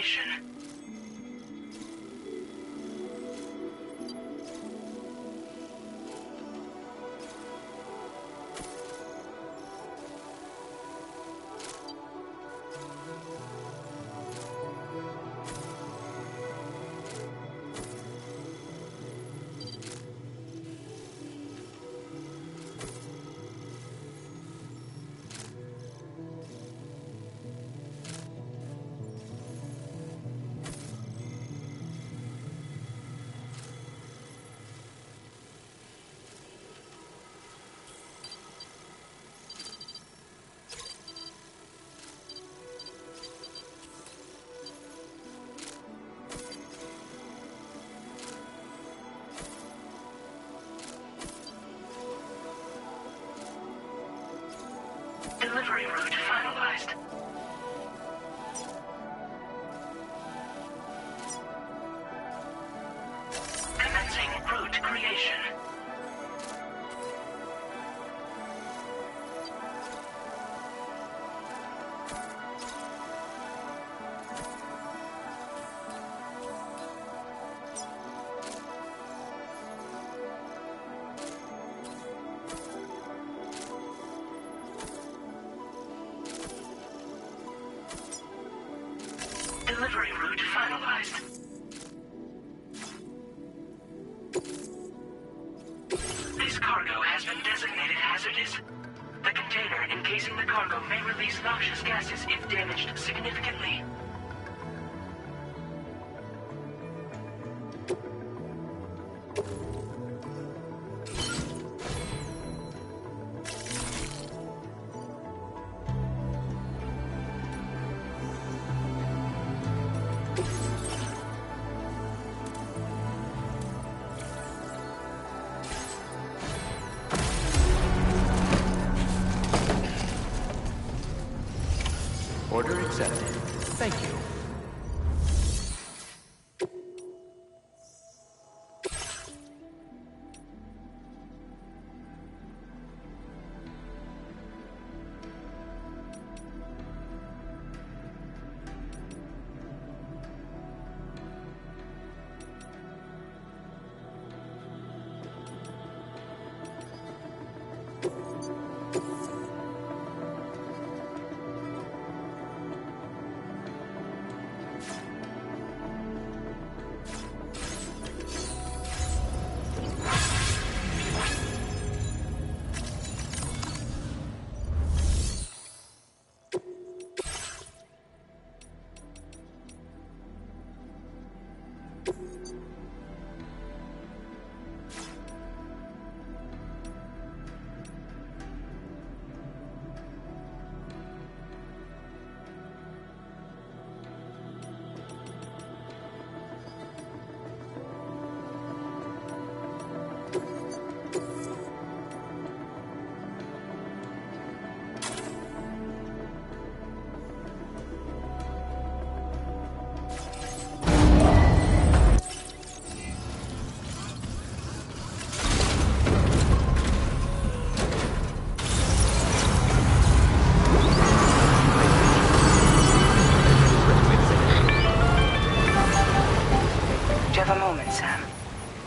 creation. Delivery route finalized. Commencing route creation. Delivery route finalized. This cargo has been designated hazardous. The container encasing the cargo may release noxious gases if damaged significantly. Order accepted. Thank you.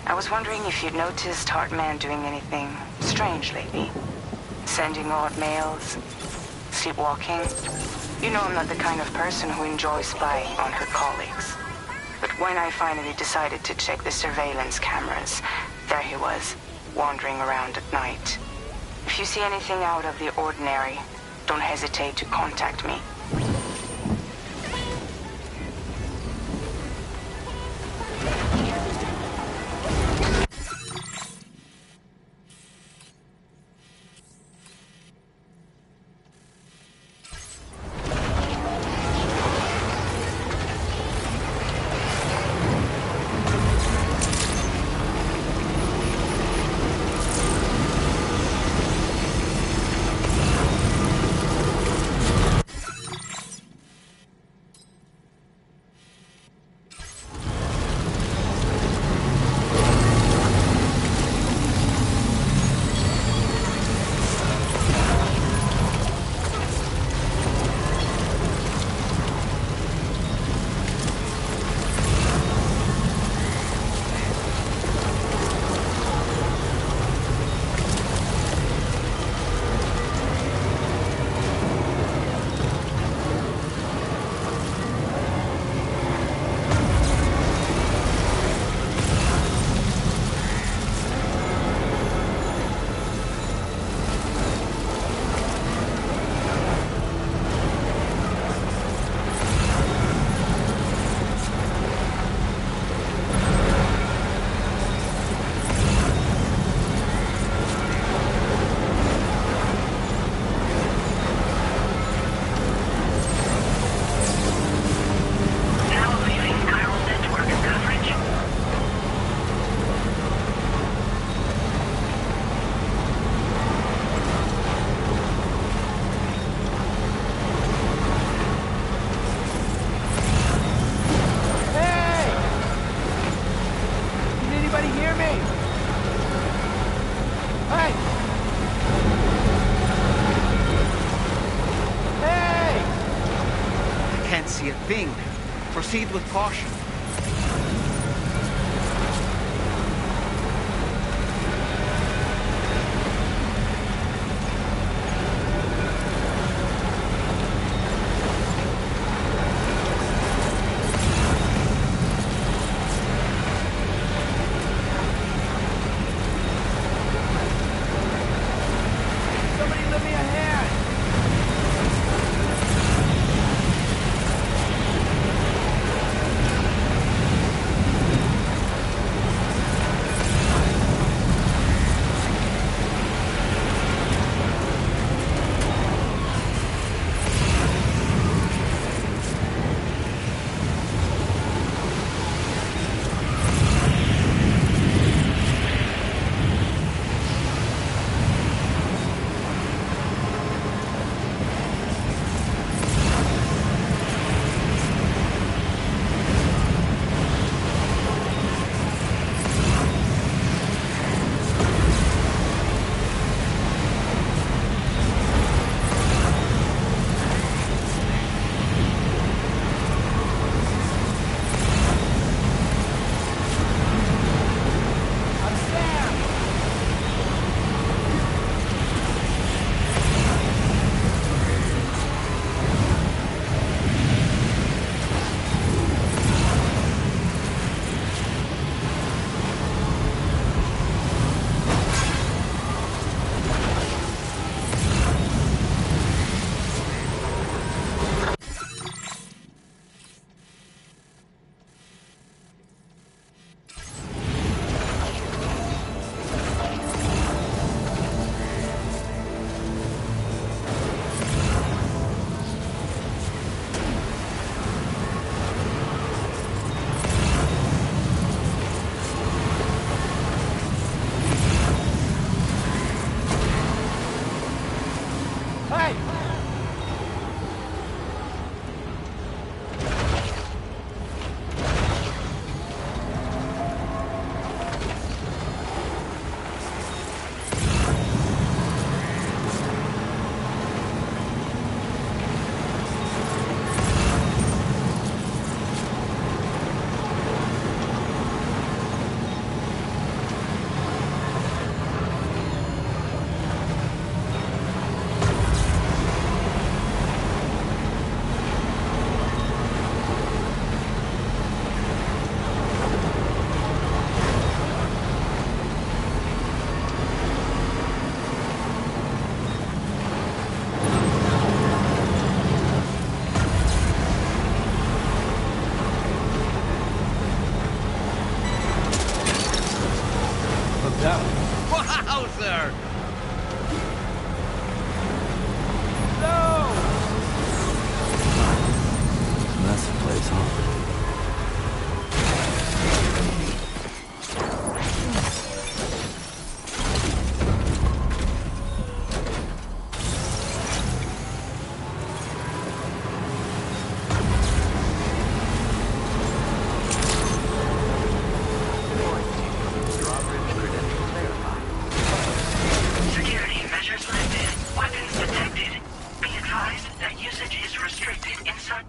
I was wondering if you'd noticed Heartman doing anything strange lately. Sending odd mails, sleepwalking. You know I'm not the kind of person who enjoys spying on her colleagues. But when I finally decided to check the surveillance cameras, there he was, wandering around at night. If you see anything out of the ordinary, don't hesitate to contact me. Think. Proceed with caution. Wowzer! Massive place, huh? Security measures lifted. Weapons detected. Be advised that usage is restricted inside.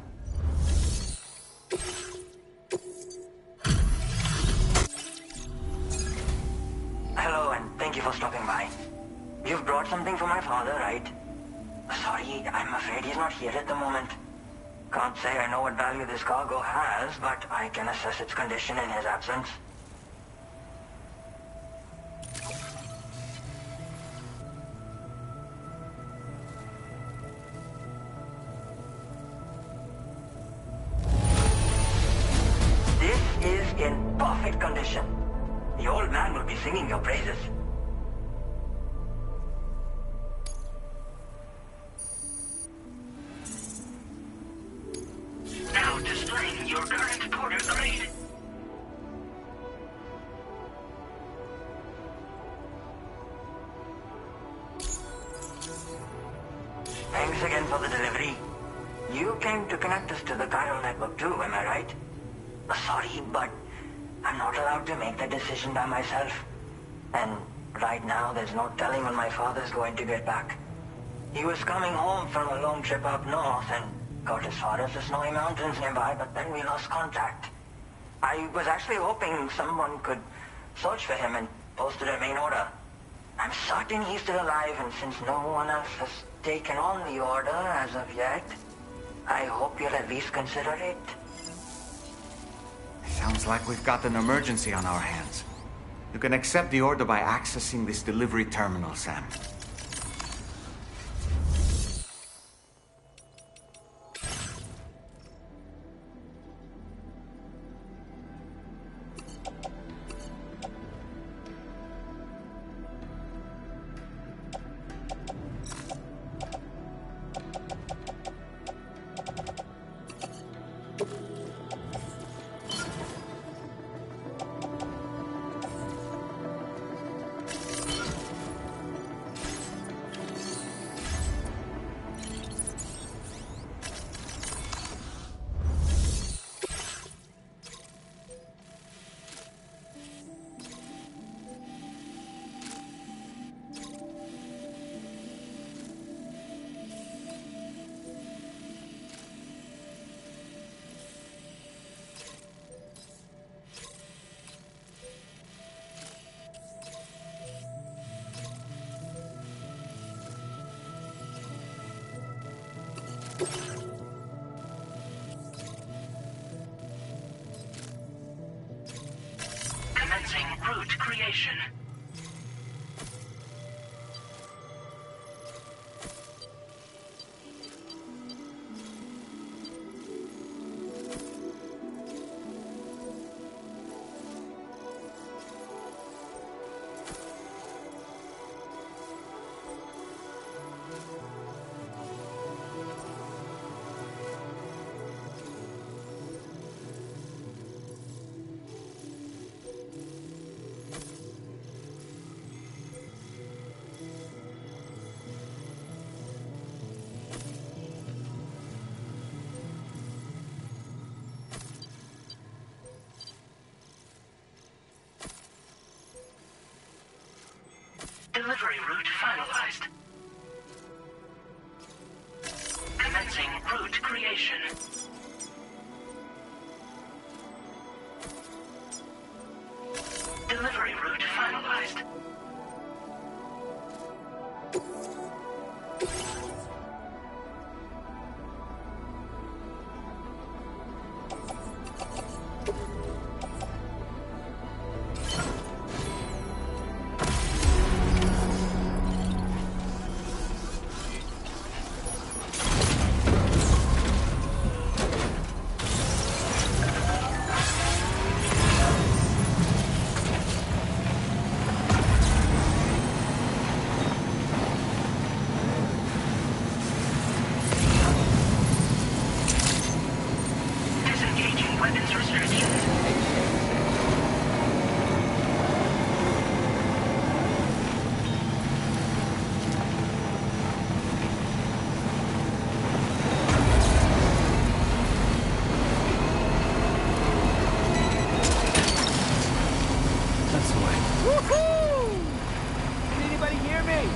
Hello, and thank you for stopping by. You've brought something for my father, right? Sorry, I'm afraid he's not here at the moment. Can't say I know what value this cargo has, but I can assess its condition in his absence. This is in perfect condition. The old man will be singing your praises. Now displaying your current porter grade. Thanks again for the delivery. You came to connect us to the chiral network too, am I right? Sorry, but I'm not allowed to make that decision by myself. And right now, there's no telling when my father's going to get back. He was coming home from a long trip up north and got as far as the snowy mountains nearby, but then we lost contact. I was actually hoping someone could search for him and posted a main order. I'm certain he's still alive, and since no one else has taken on the order as of yet, I hope you'll at least consider it. Sounds like we've got an emergency on our hands. You can accept the order by accessing this delivery terminal, Sam. Commencing route creation. Delivery route finalized. Commencing route creation. Delivery route finalized. Disengaging weapons restrictions. That's the way. Woohoo! Can anybody hear me?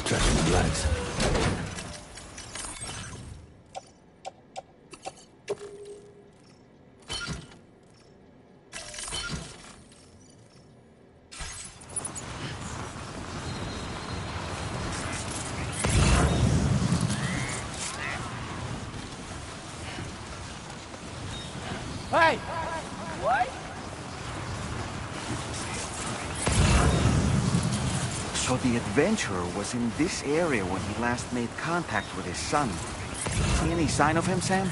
Stretching my legs. Hey! What? So the adventurer was in this area when he last made contact with his son. See any sign of him, Sam?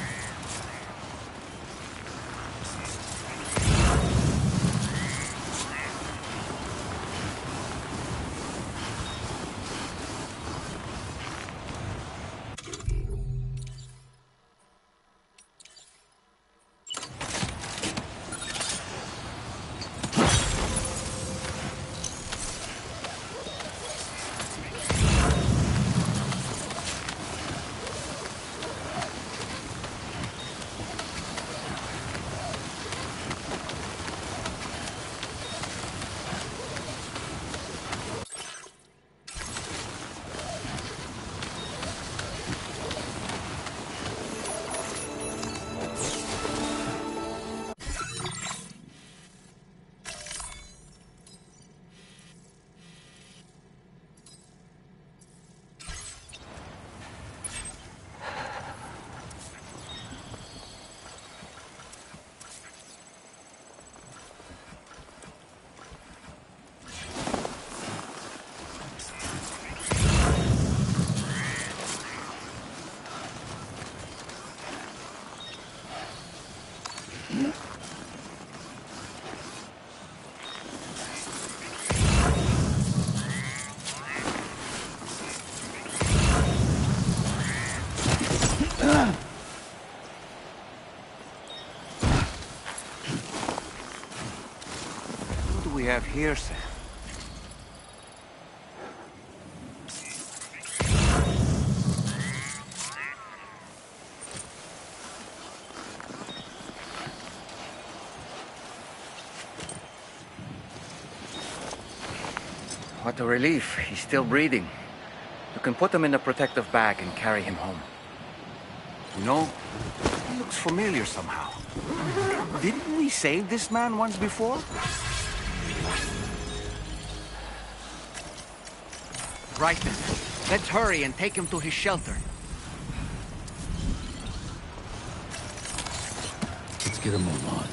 What do we have here, Sam? What a relief. He's still breathing. You can put him in a protective bag and carry him home. You know, he looks familiar somehow. Didn't we save this man once before? Right then. Let's hurry and take him to his shelter. Let's get a move on.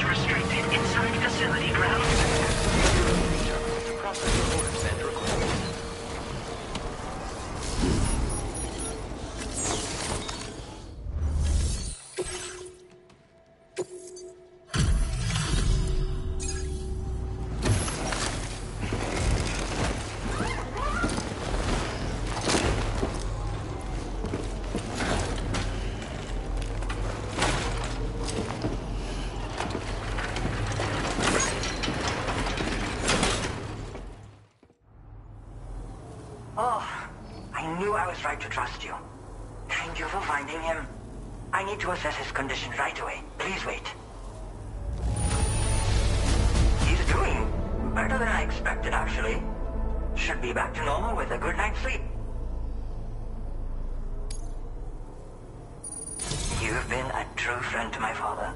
restricted inside facility grounds. Process your orders and requests. Oh, I knew I was right to trust you. Thank you for finding him. I need to assess his condition right away. Please wait. He's doing better than I expected, actually. Should be back to normal with a good night's sleep. You've been a true friend to my father.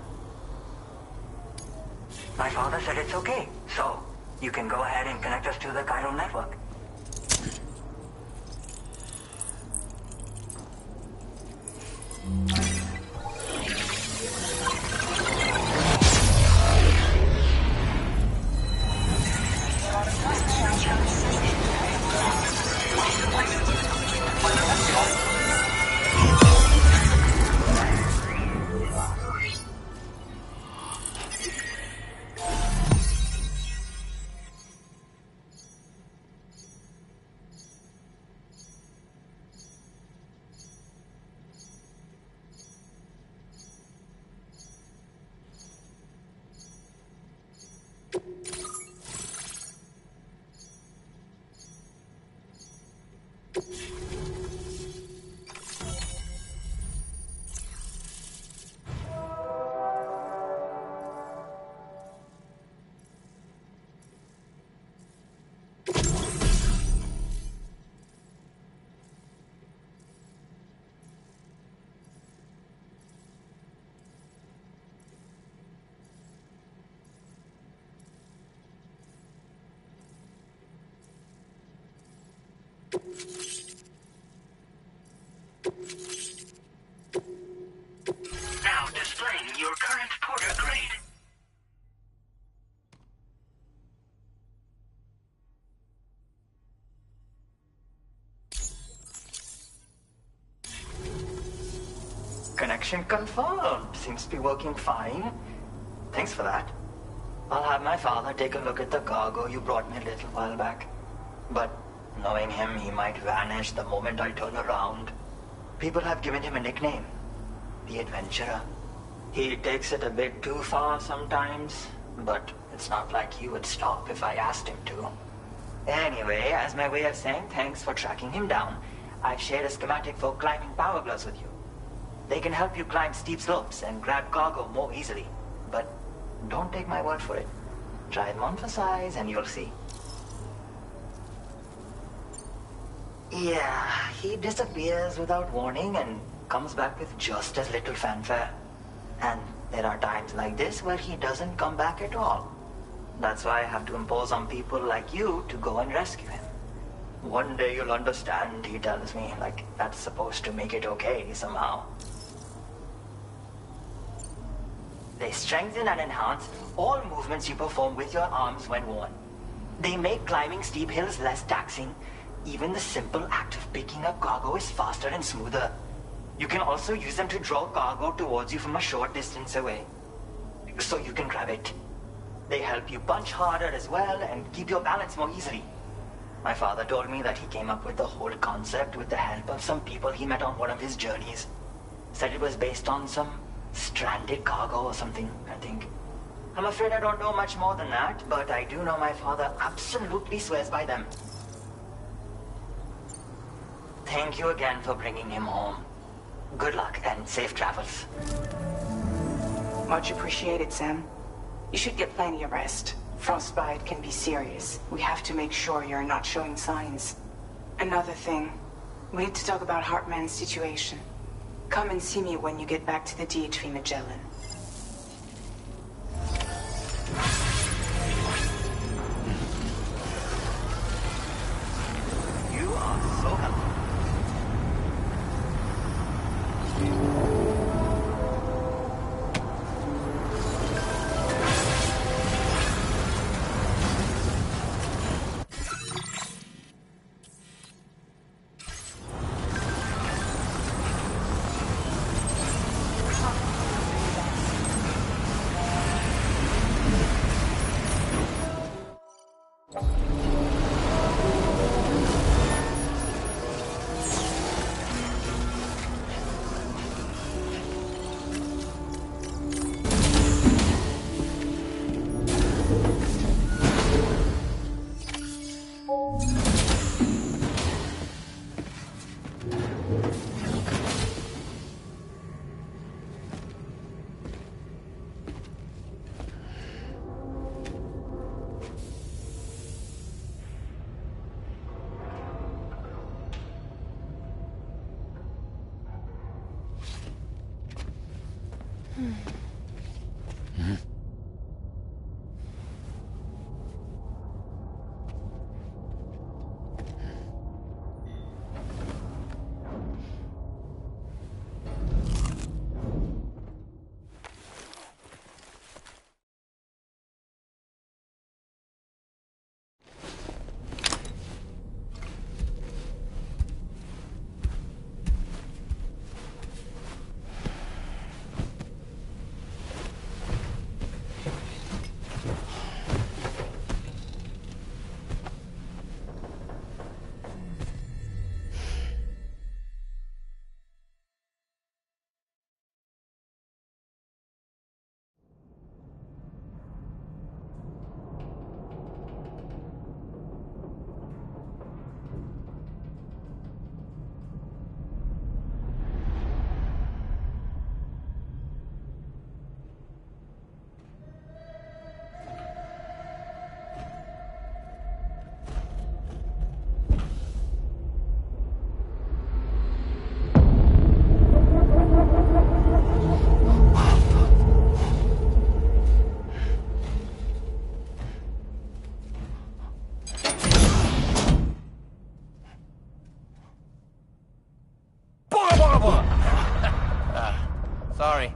My father said it's okay, so you can go ahead and connect us to the chiral network. Now displaying your current Porter grade. Connection confirmed. Seems to be working fine. Thanks for that. I'll have my father take a look at the cargo you brought me a little while back. But knowing him, he might vanish the moment I turn around. People have given him a nickname. The Adventurer. He takes it a bit too far sometimes, but it's not like he would stop if I asked him to. Anyway, as my way of saying thanks for tracking him down, I've shared a schematic for climbing power gloves with you. They can help you climb steep slopes and grab cargo more easily. But don't take my word for it. Try them on for size and you'll see. Yeah, he disappears without warning and comes back with just as little fanfare. And there are times like this where he doesn't come back at all. That's why I have to impose on people like you to go and rescue him. One day you'll understand, he tells me, like that's supposed to make it okay somehow. They strengthen and enhance all movements you perform with your arms when worn. They make climbing steep hills less taxing. Even the simple act of picking up cargo is faster and smoother. You can also use them to draw cargo towards you from a short distance away, so you can grab it. They help you punch harder as well and keep your balance more easily. My father told me that he came up with the whole concept with the help of some people he met on one of his journeys. Said it was based on some stranded cargo or something, I think. I'm afraid I don't know much more than that, but I do know my father absolutely swears by them. Thank you again for bringing him home. Good luck and safe travels. Much appreciated, Sam. You should get plenty of rest. Frostbite can be serious. We have to make sure you're not showing signs. Another thing, we need to talk about Hartman's situation. Come and see me when you get back to the DHV Magellan. You are so helpful. Sorry.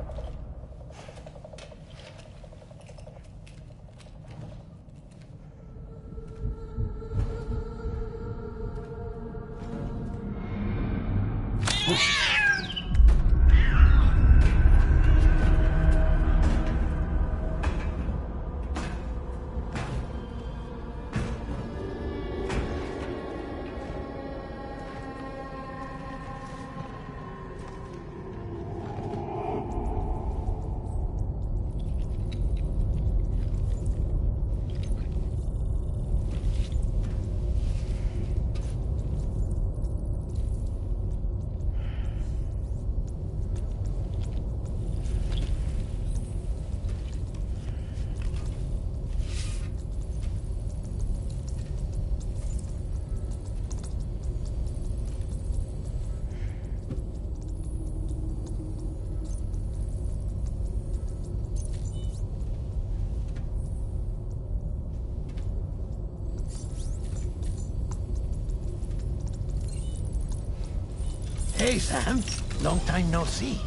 Hey, Sam. Long time no see.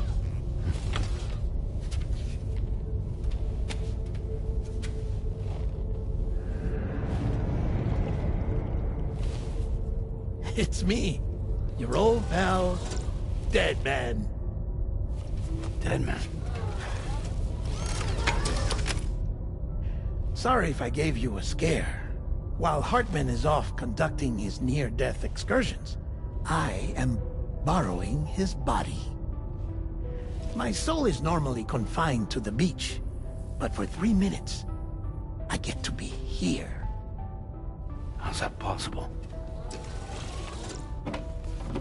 It's me, your old pal, Dead Man. Dead Man. Sorry if I gave you a scare. While Hartman is off conducting his near-death excursions, I am borrowing his body. My soul is normally confined to the beach, but for 3 minutes, I get to be here. How's that possible?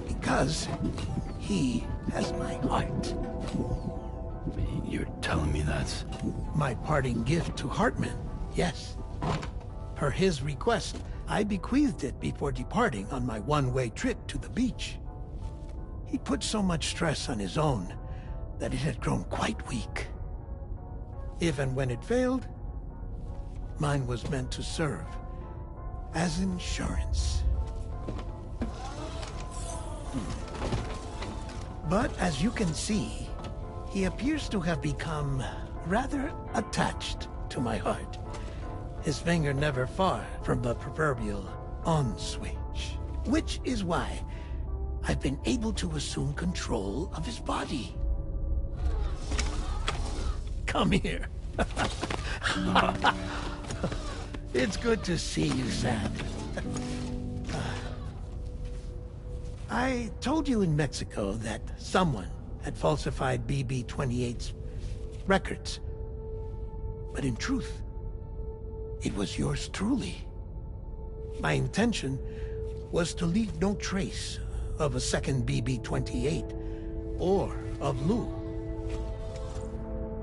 Because he has my heart. You're telling me that's... My parting gift to Hartman, yes. Per his request, I bequeathed it before departing on my one-way trip to the beach. He put so much stress on his own that it had grown quite weak. If and when it failed, mine was meant to serve as insurance. But as you can see, he appears to have become rather attached to my heart. His finger never far from the proverbial on switch. Which is why I've been able to assume control of his body. Come here. It's good to see you, Sam. I told you in Mexico that someone had falsified BB-28's records. But in truth, it was yours truly. My intention was to leave no trace of a second BB-28 or of Lou.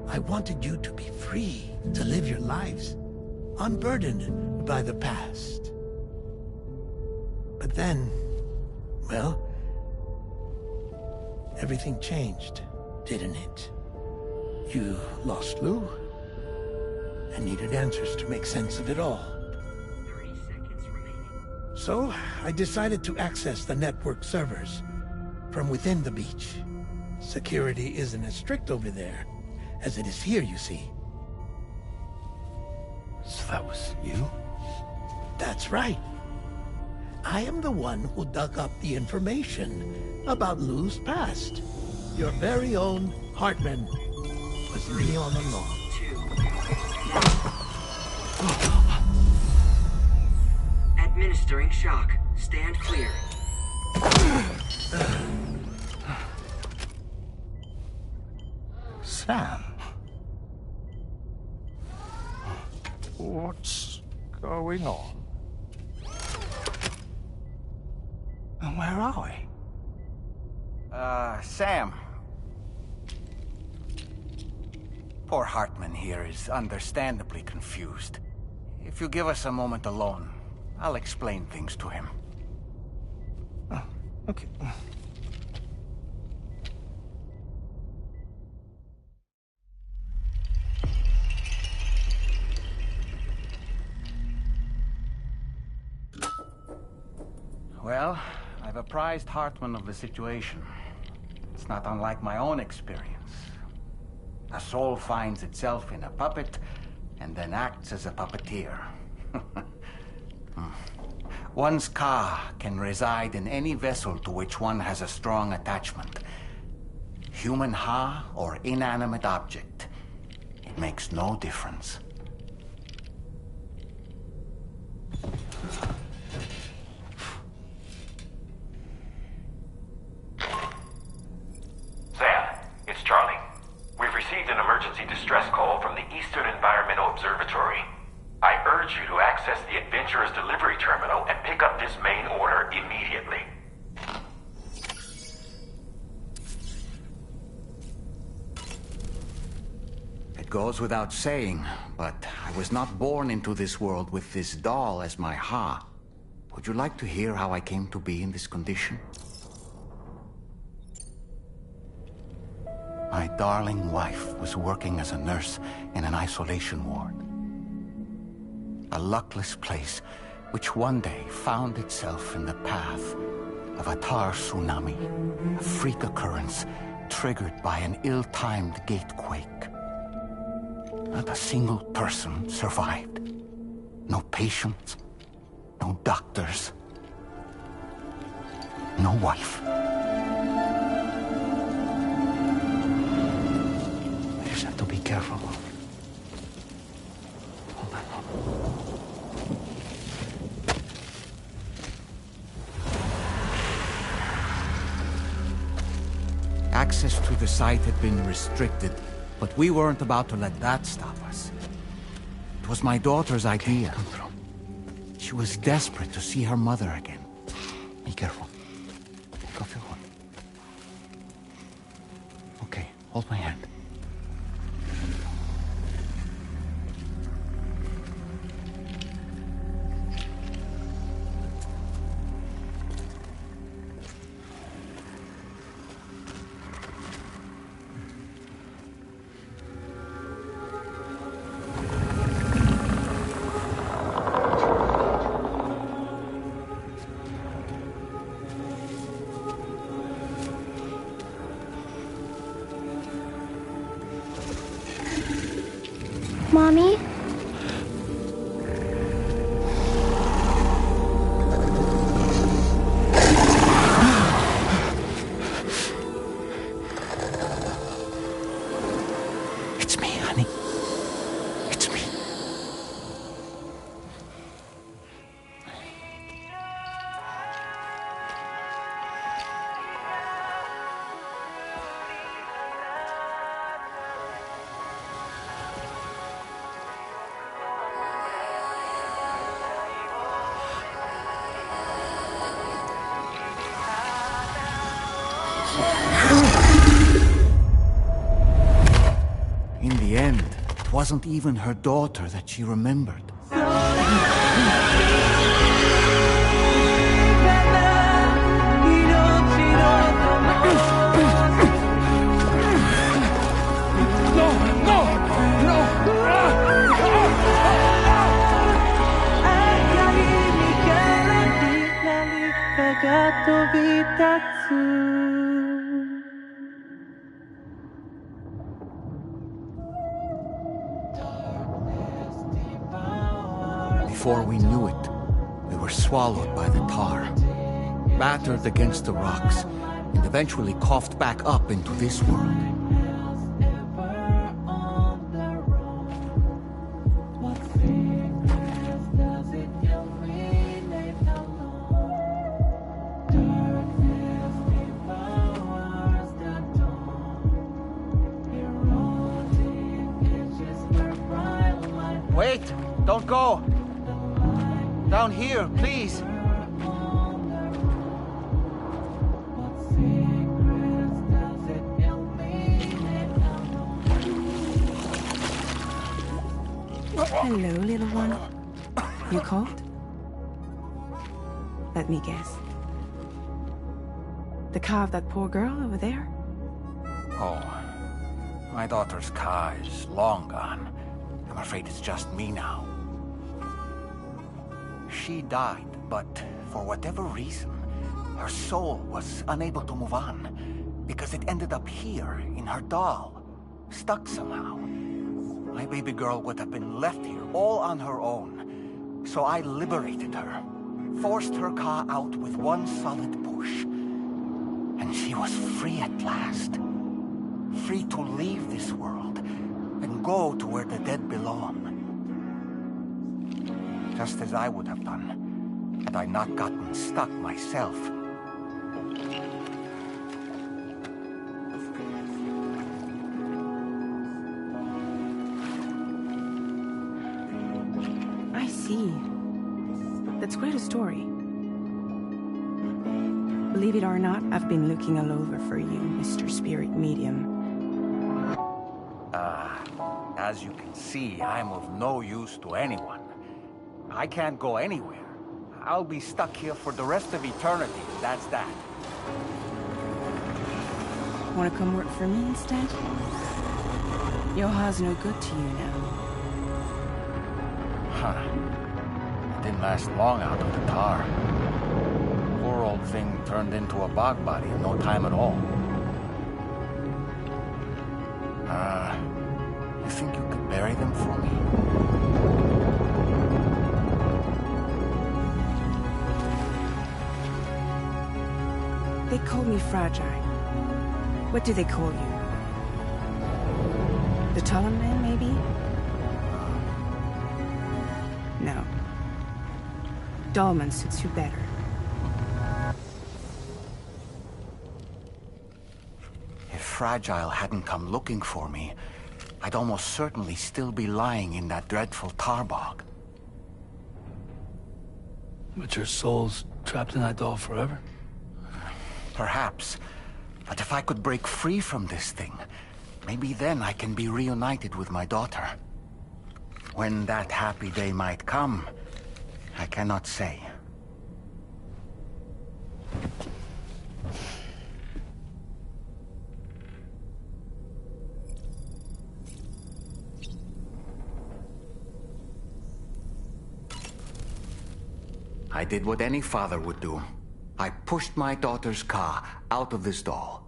I wanted you to be free to live your lives, unburdened by the past. But then, well, everything changed, didn't it? You lost Lou, I needed answers to make sense of it all. 3 seconds remaining. So, I decided to access the network servers from within the beach. Security isn't as strict over there as it is here, you see. So that was you? That's right. I am the one who dug up the information about Lou's past. Your very own Hartman was me all along. 2. Administering shock. Stand clear. Sam? What's going on? And where are we? Sam. Poor Hartman here is understandably confused. If you give us a moment alone, I'll explain things to him. Oh, okay. Well, I've apprised Hartman of the situation. It's not unlike my own experience. A soul finds itself in a puppet, and then acts as a puppeteer. One's ka can reside in any vessel to which one has a strong attachment. Human ha or inanimate object. It makes no difference. Sam, it's Charlie. We've received an emergency distress call from the Eastern Environmental Observatory. I urge you to access the Adventurer's delivery terminal and pick up this main order immediately. It goes without saying, but I was not born into this world with this doll as my ha. Would you like to hear how I came to be in this condition? My darling wife was working as a nurse in an isolation ward. A luckless place which one day found itself in the path of a tar tsunami, a freak occurrence triggered by an ill-timed gatequake. Not a single person survived. No patients, no doctors, no wife. I just have to be careful. Hold on. Access to the site had been restricted, but we weren't about to let that stop us. It was my daughter's idea. Come through. She was desperate to see her mother again. Be careful. Take off your hood. Okay, hold my hand. Mommy? It's me, honey. It's me. In the end, it wasn't even her daughter that she remembered. No! が飛び立つ Before we knew it, we were swallowed by the tar, battered against the rocks, and eventually coughed back up into this world. Wait! Don't go! Down here, please! Hello, little one. You cold? Let me guess. The car of that poor girl over there? Oh, my daughter's car is long gone. I'm afraid it's just me now. She died, but for whatever reason, her soul was unable to move on, because it ended up here, in her doll, stuck somehow. My baby girl would have been left here all on her own, so I liberated her, forced her car out with one solid push, and she was free at last. Free to leave this world, and go to where the dead belong. Just as I would have done, had I not gotten stuck myself. I see. That's quite a story. Believe it or not, I've been looking all over for you, Mr. Spirit Medium. As you can see, I'm of no use to anyone. I can't go anywhere. I'll be stuck here for the rest of eternity, that's that. Want to come work for me instead? Yoha's no good to you now. Huh. It didn't last long out of the tar. Poor old thing turned into a bog body in no time at all. You think you could bury them for me? They call me fragile. What do they call you? The taller man, maybe? No. Dolman suits you better. If Fragile hadn't come looking for me, I'd almost certainly still be lying in that dreadful tar bog. But your soul's trapped in that doll forever? Perhaps. But if I could break free from this thing, maybe then I can be reunited with my daughter. When that happy day might come, I cannot say. I did what any father would do. I pushed my daughter's car out of this doll.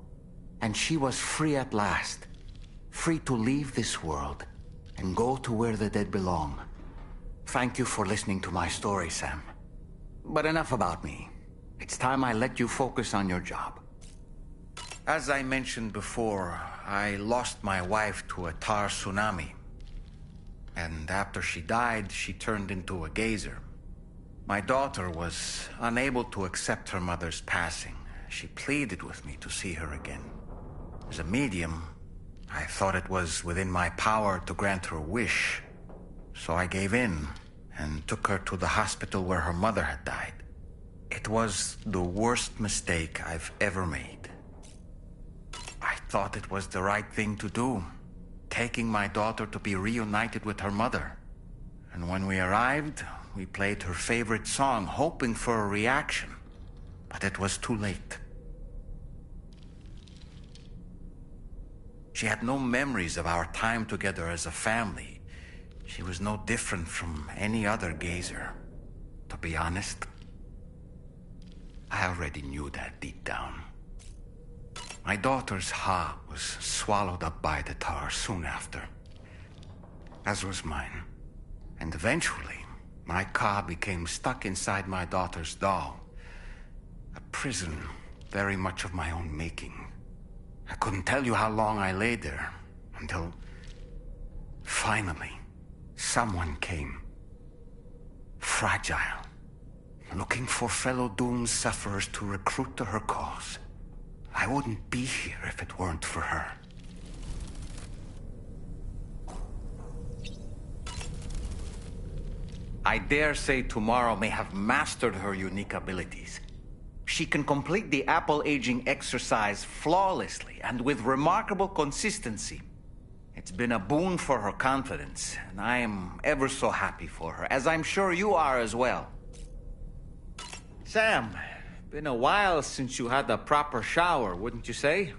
And she was free at last. Free to leave this world and go to where the dead belong. Thank you for listening to my story, Sam. But enough about me. It's time I let you focus on your job. As I mentioned before, I lost my wife to a tar tsunami. And after she died, she turned into a geyser. My daughter was unable to accept her mother's passing. She pleaded with me to see her again. As a medium, I thought it was within my power to grant her wish. So I gave in and took her to the hospital where her mother had died. It was the worst mistake I've ever made. I thought it was the right thing to do, taking my daughter to be reunited with her mother. And when we arrived, we played her favorite song, hoping for a reaction. But it was too late. She had no memories of our time together as a family. She was no different from any other gazer, to be honest. I already knew that deep down. My daughter's heart was swallowed up by the tar soon after, as was mine. And eventually, my car became stuck inside my daughter's doll. A prison very much of my own making. I couldn't tell you how long I lay there, until finally, someone came. Fragile. Looking for fellow doomed sufferers to recruit to her cause. I wouldn't be here if it weren't for her. I dare say tomorrow may have mastered her unique abilities. She can complete the apple aging exercise flawlessly and with remarkable consistency. It's been a boon for her confidence, and I am ever so happy for her, as I'm sure you are as well. Sam, been a while since you had a proper shower, wouldn't you say?